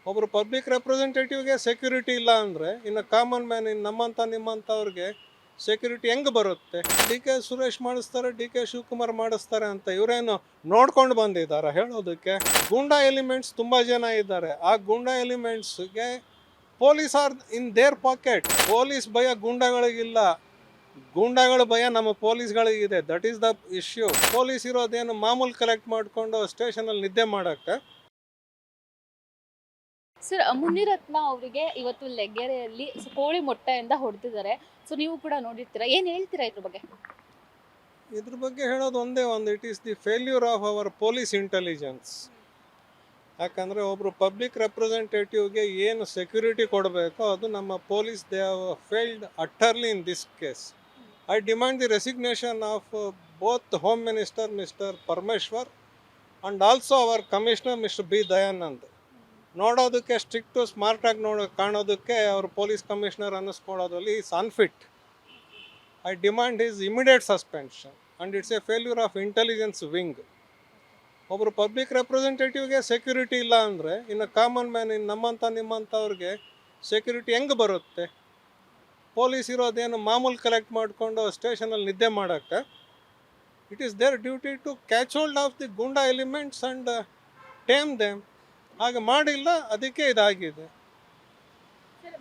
ಒಬ್ಬರು public ರೆಪ್ರೆಸೆಂಟೇಟಿವ್ಗೆ security ಇಲ್ಲ ಅಂದರೆ ಇನ್ನು ಕಾಮನ್ ಮ್ಯಾನ್ ಇನ್ನು ನಿಮ್ಮಂಥವ್ರಿಗೆ ಸೆಕ್ಯೂರಿಟಿ ಹೆಂಗೆ ಬರುತ್ತೆ? ಡಿ ಕೆ ಸುರೇಶ್ ಮಾಡಿಸ್ತಾರೆ, ಡಿ ಕೆ ಶಿವಕುಮಾರ್ ಮಾಡಿಸ್ತಾರೆ ಅಂತ ಇವರೇನು ನೋಡ್ಕೊಂಡು ಬಂದಿದ್ದಾರೆ ಹೇಳೋದಕ್ಕೆ? ಗೂಂಡಾ ಎಲಿಮೆಂಟ್ಸ್ ತುಂಬ ಜನ ಇದ್ದಾರೆ. ಆ ಗೂಂಡಾ ಎಲಿಮೆಂಟ್ಸ್ಗೆ police are in their pocket. Police ಭಯ ಗೂಂಡಾಗಳಿಗಿಲ್ಲ, ಗೂಂಡಾಗಳ ಭಯ ನಮ್ಮ ಪೊಲೀಸ್ಗಳಿಗಿದೆ. That is the issue. Police ಇರೋದೇನು ಮಾಮೂಲು ಕಲೆಕ್ಟ್ ಮಾಡಿಕೊಂಡು ಸ್ಟೇಷನಲ್ಲಿ ನಿದ್ದೆ ಮಾಡೋಕ್ಕೆ? ಸರ್, ಮುನಿರತ್ನ ಅವರಿಗೆ ಇವತ್ತು ಲೆಗ್ಗೆರೆಯಲ್ಲಿ ಕೋಳಿ ಮೊಟ್ಟೆಯಿಂದ ಹೊಡೆದಿದ್ದಾರೆ. ಸೊ ನೀವು ಕೂಡ ನೋಡಿರ್ತೀರಾ, ಏನ್ ಹೇಳ್ತೀರಾ ಇದ್ರ ಬಗ್ಗೆ? ಇದ್ರ ಬಗ್ಗೆ ಹೇಳೋದು ಒಂದೇ ಒಂದು, it is the failure of our police intelligence. ಯಾಕಂದರೆ ಒಬ್ಬರು ಪಬ್ಲಿಕ್ ರೆಪ್ರೆಸೆಂಟೇಟಿವ್ಗೆ ಏನು ಸೆಕ್ಯೂರಿಟಿ ಕೊಡಬೇಕೋ ಅದು ನಮ್ಮ police they have failed utterly in this case. I demand the resignation of both home minister mister Parameshwar and also our commissioner mister B Dayanand. ನೋಡೋದಕ್ಕೆ strict ಸ್ಮಾರ್ಟಾಗಿ ಕಾಣೋದಕ್ಕೆ ಅವರು ಪೊಲೀಸ್ ಕಮಿಷನರ್ ಅನ್ನಿಸ್ಕೊಳ್ಳೋದ್ರಲ್ಲಿ is unfit. I demand is immediate suspension and it's a failure of intelligence wing. ಒಬ್ಬರು public ರೆಪ್ರೆಸೆಂಟೇಟಿವ್ಗೆ security ಇಲ್ಲ ಅಂದರೆ ಇನ್ನು common man ಇನ್ನು ನಿಮ್ಮಂಥವ್ರಿಗೆ ಸೆಕ್ಯೂರಿಟಿ ಹೆಂಗೆ ಬರುತ್ತೆ? ಪೊಲೀಸ್ ಇರೋದೇನು ಮಾಮೂಲು ಕಲೆಕ್ಟ್ ಮಾಡಿಕೊಂಡು ಸ್ಟೇಷನಲ್ಲಿ ನಿದ್ದೆ ಮಾಡೋಕ್ಕೆ? It is their duty to catch hold of the goonda elements and tame them. ಹಾಗೆ ಮಾಡಿಲ್ಲ, ಅದಕ್ಕೆ ಇದಾಗಿದೆ.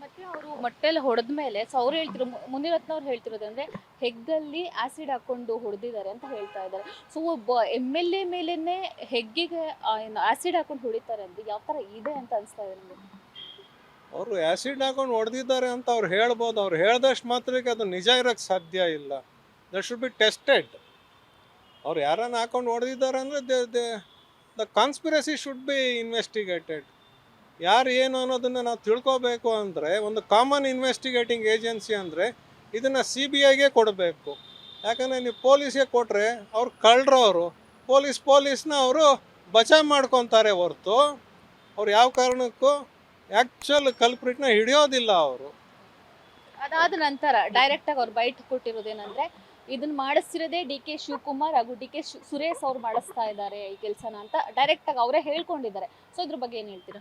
ಮತ್ತೆ ಅವರು ಮೊಟ್ಟೆಲ್ಲ ಹೊಡೆದ ಮೇಲೆ ಸೊ ಅವ್ರು ಹೇಳ್ತಿರೋ ಮುನಿರತ್ನ ಅವ್ರು ಹೇಳ್ತಿರೋದಂದ್ರೆ ಹೆಗ್ಗಲ್ಲಿ ಆಸಿಡ್ ಹಾಕೊಂಡು ಹೊಡೆದಿದ್ದಾರೆ ಅಂತ ಹೇಳ್ತಾ ಇದ್ದಾರೆ. ಸೊ ಒಬ್ಬ MLA ಮೇಲೇನೆ ಹೆಗ್ಗಿಗೆ ಆಸಿಡ್ ಹಾಕೊಂಡು ಹೊಡಿತಾರೆ ಅಂದ್ರೆ ಯಾವ ತರ ಇದೆ ಅಂತ ಅನಿಸ್ತಾ ಇದೆ ನಮಗೆ. ಅವರು ಆ್ಯಸಿಡ್ ಹಾಕೊಂಡು ಹೊಡೆದಿದ್ದಾರೆ ಅಂತ ಅವ್ರು ಹೇಳ್ಬೋದು. ಅವ್ರು ಹೇಳ್ದಷ್ಟು ಮಾತ್ರಕ್ಕೆ ಅದು ನಿಜ ಇರೋಕ್ಕೆ ಸಾಧ್ಯ ಇಲ್ಲ. That should be tested. ಅವ್ರು ಯಾರನ್ನು ಹಾಕೊಂಡು ಹೊಡೆದಿದ್ದಾರೆ ಅಂದರೆ the conspiracy should be investigated. ಯಾರು ಏನು ಅನ್ನೋದನ್ನು ನಾವು ತಿಳ್ಕೋಬೇಕು ಅಂದರೆ ಒಂದು ಕಾಮನ್ ಇನ್ವೆಸ್ಟಿಗೇಟಿಂಗ್ ಏಜೆನ್ಸಿ ಅಂದರೆ ಇದನ್ನು CBIಗೆ ಕೊಡಬೇಕು. ಯಾಕಂದರೆ ನೀವು ಪೊಲೀಸ್ಗೆ ಕೊಟ್ಟರೆ ಅವ್ರು ಕಳ್ಳರವರು, ಪೊಲೀಸ್ನ ಅವರು ಬಚಾವ್ ಮಾಡ್ಕೊತಾರೆ ಹೊರತು ಅವ್ರು ಯಾವ ಕಾರಣಕ್ಕೂ ಆ್ಯಕ್ಚುಲ್ ಕಲ್ಪ್ರಿಟ್ನ ಹಿಡಿಯೋದಿಲ್ಲ ಅವರು. ಅದಾದ ನಂತರ ಡೈರೆಕ್ಟ್ ಆಗಿ ಅವ್ರು ಬೈಟ್ ಕೊಟ್ಟಿರೋದೇನಂದ್ರೆ ಇದನ್ನ ಮಾಡಿಸ್ತಿರೋದೇ DK ಶಿವಕುಮಾರ್ ಹಾಗೂ DK ಸುರೇಶ್ ಅವ್ರು ಮಾಡಿಸ್ತಾ ಇದ್ದಾರೆ ಈ ಕೆಲಸನ ಅಂತ ಡೈರೆಕ್ಟ್ ಆಗಿ ಅವರೇ ಹೇಳ್ಕೊಂಡಿದ್ದಾರೆ. ಸೊ ಇದ್ರ ಬಗ್ಗೆ ಏನ್ ಹೇಳ್ತೀರಾ?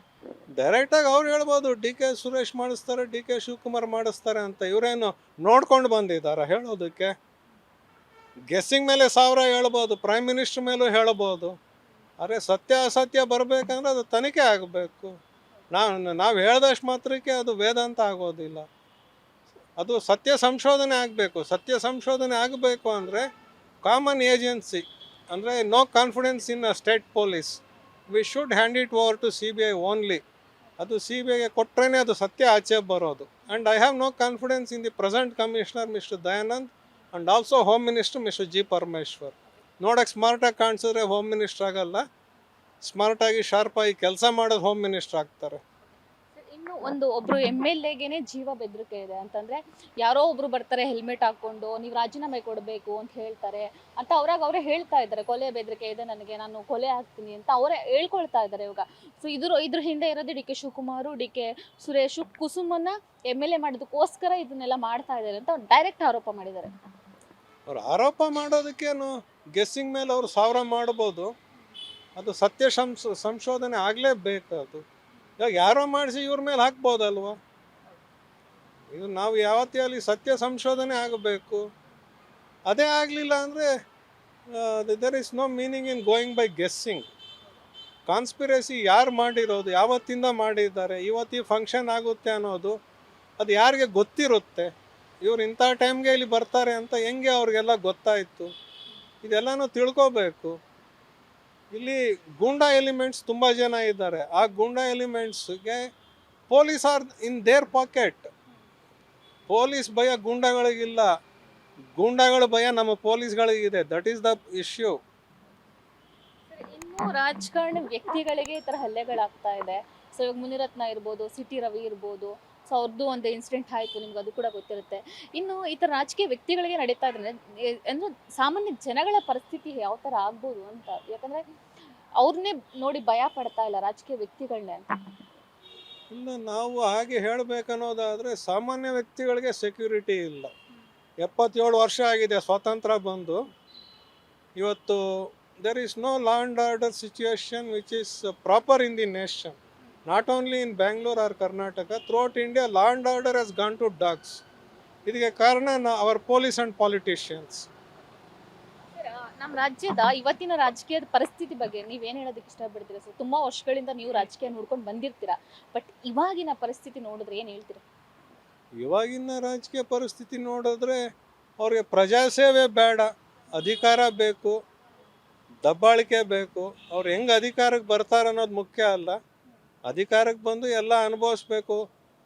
ಡೈರೆಕ್ಟಾಗಿ ಅವ್ರು ಹೇಳ್ಬೋದು ಡಿ ಕೆ ಸುರೇಶ್ ಮಾಡಿಸ್ತಾರೆ, ಡಿ ಕೆ ಶಿವಕುಮಾರ್ ಮಾಡಿಸ್ತಾರೆ ಅಂತ. ಇವರೇನು ನೋಡ್ಕೊಂಡು ಬಂದಿದ್ದಾರೆ ಹೇಳೋದಕ್ಕೆ? ಗೆಸ್ಸಿಂಗ್ ಮೇಲೆ 1000 ಹೇಳ್ಬೋದು, ಪ್ರೈಮ್ ಮಿನಿಸ್ಟರ್ ಮೇಲೂ ಹೇಳ್ಬೋದು. ಅರೆ ಸತ್ಯ ಅಸತ್ಯ ಬರಬೇಕಂದ್ರೆ ಅದು ತನಿಖೆ ಆಗಬೇಕು. ನಾವು ಹೇಳ್ದಷ್ಟು ಮಾತ್ರಕ್ಕೆ ಅದು ವೇದಾಂತ ಆಗೋದಿಲ್ಲ. ಅದು ಸತ್ಯ ಸಂಶೋಧನೆ ಆಗಬೇಕು. ಸತ್ಯ ಸಂಶೋಧನೆ ಆಗಬೇಕು ಅಂದರೆ ಕಾಮನ್ ಏಜೆನ್ಸಿ ಅಂದರೆ no confidence in state police. We should hand it over to CBI only. ಅದು CBIಗೆ ಕೊಟ್ಟರೆ ಅದು ಸತ್ಯ ಆಚೆ ಬರೋದು. And I have no confidence in the present commissioner mister Dayanand and also home minister mister G Parameshwar. ನೋಡೋಕ್ಕೆ ಸ್ಮಾರ್ಟಾಗಿ ಕಾಣಿಸಿದ್ರೆ ಹೋಮ್ ಮಿನಿಸ್ಟರ್ ಆಗಲ್ಲ, ಸ್ಮಾರ್ಟಾಗಿ ಶಾರ್ಪಾಗಿ ಕೆಲಸ ಮಾಡೋದು ಹೋಮ್ ಮಿನಿಸ್ಟರ್ ಆಗ್ತಾರೆ. ಇನ್ನು ಒಬ್ರು MLAಗೆನೆ ಜೀವ ಬೆದರಿಕೆ ಇದೆ ಅಂತಂದ್ರೆ ಯಾರೋ ಒಬ್ರು ಬರ್ತಾರೆ ಹೆಲ್ಮೆಟ್ ಹಾಕೊಂಡು ನೀವು ರಾಜೀನಾಮೆ ಕೊಡಬೇಕು ಅಂತ ಹೇಳ್ತಾರೆ ಅಂತ ಅವರೇ ಹೇಳ್ತಾ ಇದ್ದಾರೆ. ಕೊಲೆ ಬೆದರಿಕೆ ಇದೆ ನನಗೆ, ನಾನು ಕೊಲೆ ಆಗ್ತೀನಿ ಅಂತ ಅವರೇ ಹೇಳ್ಕೊಳ್ತಾ ಇದ್ದಾರೆ ಇವಾಗ. ಸೊ ಇದ್ರ ಹಿಂದೆ ಇರೋದು DK Shivakumar, DK Suresh, ಕುಸುಮನ್ನ MLA ಮಾಡೋದಕ್ಕೋಸ್ಕರ ಇದನ್ನೆಲ್ಲ ಮಾಡ್ತಾ ಇದ್ದಾರೆ ಅಂತ ಡೈರೆಕ್ಟ್ ಆರೋಪ ಮಾಡಿದ್ದಾರೆ. ಅವ್ರು ಆರೋಪ ಮಾಡೋದಕ್ಕೇನು ಗೆಸ್ಸಿಂಗ್ ಮೇಲೆ ಅವರು 1000 ಮಾಡ್ಬೋದು. ಅದು ಸತ್ಯ ಸಂಶೋಧನೆ ಆಗಲೇಬೇಕು. ಅದು ಇವಾಗ ಯಾರೋ ಮಾಡಿಸಿ ಇವ್ರ ಮೇಲೆ ಹಾಕ್ಬೋದಲ್ವ? ಇದು ನಾವು ಯಾವತ್ತೇ ಅಲ್ಲಿ ಸತ್ಯ ಸಂಶೋಧನೆ ಆಗಬೇಕು. ಅದೇ ಆಗಲಿಲ್ಲ ಅಂದರೆ there is no meaning in going by guessing. Conspiracy ಯಾರು ಮಾಡಿರೋದು, ಯಾವತ್ತಿಂದ ಮಾಡಿದ್ದಾರೆ, ಇವತ್ತು ಈ ಫಂಕ್ಷನ್ ಆಗುತ್ತೆ ಅನ್ನೋದು ಅದು ಯಾರಿಗೆ ಗೊತ್ತಿರುತ್ತೆ? ಇವ್ರು ಇಂಥ ಟೈಮ್ಗೆ ಇಲ್ಲಿ ಬರ್ತಾರೆ ಅಂತ ಹೆಂಗೆ ಅವ್ರಿಗೆಲ್ಲ ಗೊತ್ತಾಯಿತು? ಇದೆಲ್ಲನೂ ತಿಳ್ಕೋಬೇಕು. ಇಲ್ಲಿ ಗೂಂಡಾ ಎಲಿಮೆಂಟ್ಸ್ ತುಂಬ ಜನ ಇದ್ದಾರೆ. ಆ ಗೂಂಡಾ ಎಲಿಮೆಂಟ್ಸ್ಗೆ police are in their pocket. Police ಭಯ ಗೂಂಡಾಗಳಿಗಿಲ್ಲ, ಗೂಂಡಾಗಳ ಭಯ ನಮ್ಮ ಪೊಲೀಸ್ಗಳಿಗಿದೆ. That is the issue. ಇನ್ನು ರಾಜಕಾರಣ ವ್ಯಕ್ತಿಗಳಿಗೆ ಈ ತರ ಹಲ್ಲೆಗಳಾಗ್ತಾ ಇದೆ. ಸೊ ಇವಾಗ ಮುನಿರತ್ನ ಇರ್ಬೋದು, ಸಿಟಿ ರವಿ ಇರ್ಬೋದು, ಸೊ ಅವ್ರದ್ದು ಒಂದು ಇನ್ಸಿಡೆಂಟ್ ಆಯಿತು, ನಿಮ್ಗೆ ಅದು ಕೂಡ ಗೊತ್ತಿರುತ್ತೆ. ಇನ್ನು ಈ ಥರ ರಾಜಕೀಯ ವ್ಯಕ್ತಿಗಳಿಗೆ ನಡೀತಾ ಇದ್ರೆ ಅಂದರೆ ಸಾಮಾನ್ಯ ಜನಗಳ ಪರಿಸ್ಥಿತಿ ಯಾವ ಥರ ಆಗ್ಬೋದು ಅಂತ. ಯಾಕಂದರೆ ಅವ್ರನ್ನೇ ನೋಡಿ ಭಯ ಪಡ್ತಾ ಇಲ್ಲ ರಾಜಕೀಯ ವ್ಯಕ್ತಿಗಳನ್ನೇ ಅಂತ. ಇಲ್ಲ, ನಾವು ಹಾಗೆ ಹೇಳಬೇಕನ್ನೋದಾದರೆ ಸಾಮಾನ್ಯ ವ್ಯಕ್ತಿಗಳಿಗೆ ಸೆಕ್ಯೂರಿಟಿ ಇಲ್ಲ. 77 ವರ್ಷ ಆಗಿದೆ ಸ್ವಾತಂತ್ರ್ಯ ಬಂದು. ಇವತ್ತು there is no law and order situation which is proper in the nation. Not only in Bangalore or Karnataka, throughout India law and order has gone to dogs. ಇದಕ್ಕೆ ಕಾರಣ ಅವರ್ ಪೊಲೀಸ್ ಆ್ಯಂಡ್ ಪಾಲಿಟಿಷಿಯನ್ಸ್. ನಮ್ಮ ರಾಜ್ಯದ ಇವತ್ತಿನ ರಾಜಕೀಯದ ಪರಿಸ್ಥಿತಿ ಬಗ್ಗೆ ನೀವೇನು ಹೇಳೋದಕ್ಕೆ ಇಷ್ಟಪಡ್ತೀರಾ ಸರ್? ತುಂಬಾ ವರ್ಷಗಳಿಂದ ನೀವು ರಾಜಕೀಯ ನೋಡ್ಕೊಂಡು ಬಂದಿರ್ತೀರಾ, ಬಟ್ ಇವಾಗಿನ ಪರಿಸ್ಥಿತಿ ನೋಡಿದ್ರೆ ಏನು ಹೇಳ್ತೀರಾ? ಇವಾಗಿನ ರಾಜಕೀಯ ಪರಿಸ್ಥಿತಿ ನೋಡಿದ್ರೆ ಅವ್ರಿಗೆ ಪ್ರಜಾಸೇವೆ ಬೇಡ, ಅಧಿಕಾರ ಬೇಕು, ದಬ್ಬಾಳಿಕೆ ಬೇಕು. ಅವ್ರು ಹೆಂಗೆ ಅಧಿಕಾರಕ್ಕೆ ಬರ್ತಾರೆ ಅನ್ನೋದು ಮುಖ್ಯ ಅಲ್ಲ, ಅಧಿಕಾರಕ್ಕೆ ಬಂದು ಎಲ್ಲ ಅನುಭವಿಸ್ಬೇಕು.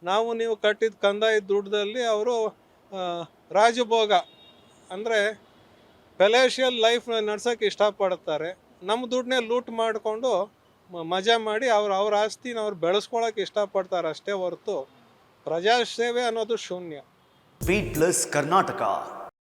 ನಾವು ನೀವು ಕಟ್ಟಿದ ಕಂದಾಯ ದುಡ್ಡಲ್ಲಿ ಅವರು ರಾಜಭೋಗ ಅಂದರೆ ಪೆಲೇಶಿಯಲ್ ಲೈಫ್ ನಡ್ಸೋಕ್ಕೆ ಇಷ್ಟಪಡ್ತಾರೆ. ನಮ್ಮ ದುಡ್ಡನ್ನೇ ಲೂಟ್ ಮಾಡಿಕೊಂಡು ಮಜಾ ಮಾಡಿ ಅವ್ರ ಆಸ್ತಿನ ಅವ್ರು ಬೆಳೆಸ್ಕೊಳಕ್ಕೆ ಇಷ್ಟಪಡ್ತಾರೆ ಅಷ್ಟೇ ಹೊರತು ಪ್ರಜಾಸೇವೆ ಅನ್ನೋದು ಶೂನ್ಯ. Beat plus Karnataka.